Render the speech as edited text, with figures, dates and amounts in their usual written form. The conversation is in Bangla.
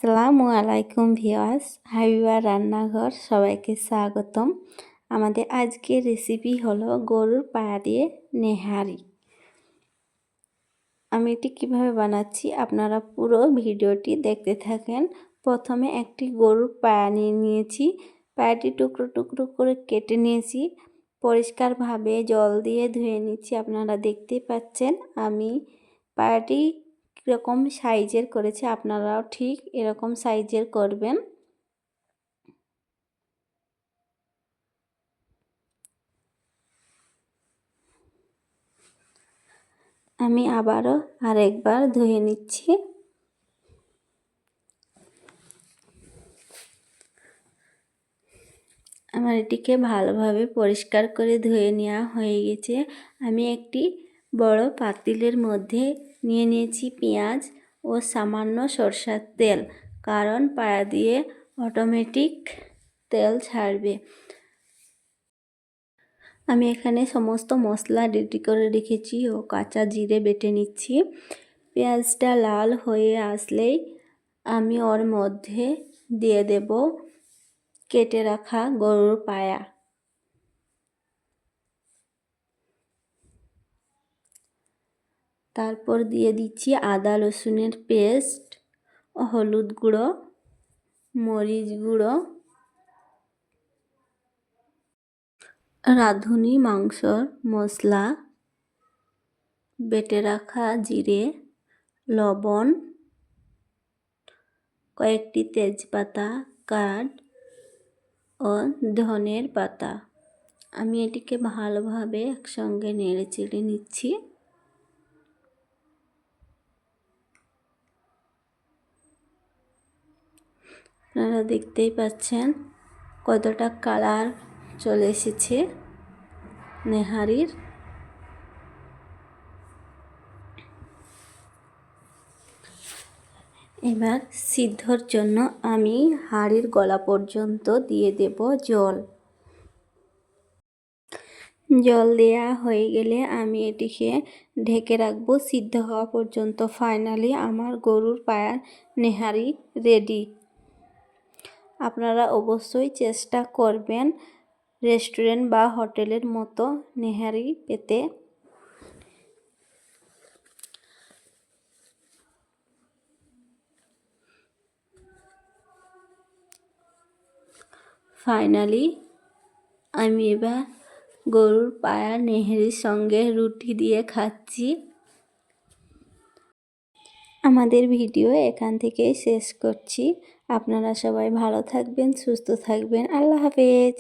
আসসালামু আলাইকুম ভিউয়ার্স, হাবিবা রান্নাঘর সবাইকে স্বাগতম। আমাদের আজকের রেসিপি হলো গরুর পায়া দিয়ে নেহারি। আমি এটি কীভাবে বানাচ্ছি আপনারা পুরো ভিডিওটি দেখতে থাকেন। প্রথমে একটি গরুর পায়া নিয়েছি, পায়াটি টুকরো টুকরো করে কেটে নিয়েছি, পরিষ্কারভাবে জল দিয়ে ধুয়ে নিচ্ছি। আপনারা দেখতেই পাচ্ছেন আমি পায়াটি কীরকম সাইজের করেছি, আপনারাও ঠিক এরকম সাইজের করবেন। আমি আবারও আরেকবার ধুয়ে নিচ্ছি। আমার এটিকে ভালোভাবে পরিষ্কার করে ধুয়ে নেওয়া হয়ে গেছে। আমি একটি বড় পাতিলের মধ্যে নিয়ে নিয়েছি পেঁয়াজ ও সামান্য সরষের তেল, কারণ পায়া দিয়ে অটোমেটিক তেল ছাড়বে। আমি এখানে সমস্ত মশলা রেডি করে রেখেছি ও কাঁচা জিরে বেটে নিচ্ছি। পেঁয়াজটা লাল হয়ে আসলেই আমি ওর মধ্যে দিয়ে দেব কেটে রাখা গরুর পায়া। তারপর দিয়ে দিচ্ছি আদা রসুনের পেস্ট, হলুদ গুঁড়ো, মরিচ গুঁড়ো, রাঁধুনি মাংসর মশলা, বেটে রাখা জিরে, লবণ, কয়েকটি তেজপাতা কাঠ ও ধনের পাতা। আমি এটিকে ভালোভাবে একসঙ্গে নেড়ে চেড়ে নিচ্ছি। আপনারা দেখতেই পাচ্ছেন কতটা কালার চলে এসেছে নেহারির। এবার সিদ্ধর জন্য আমি হাঁড়ির গলা পর্যন্ত দিয়ে দেব জল। জল দেওয়া হয়ে গেলে আমি এটিকে ঢেকে রাখবো সিদ্ধ হওয়া পর্যন্ত। ফাইনালি আমার গরুর পায়ার নেহারি রেডি। আপনারা অবশ্যই চেষ্টা করবেন রেস্টুরেন্ট বা হোটেলের মতো নেহারি পেতে। ফাইনালি আমি এবার গরুর পায়া নেহারির সঙ্গে রুটি দিয়ে খাচ্ছি। আমাদের ভিডিও এখান থেকেই শেষ করছি। আপনারা সবাই ভালো থাকবেন, সুস্থ থাকবেন। আল্লাহ হাফেজ।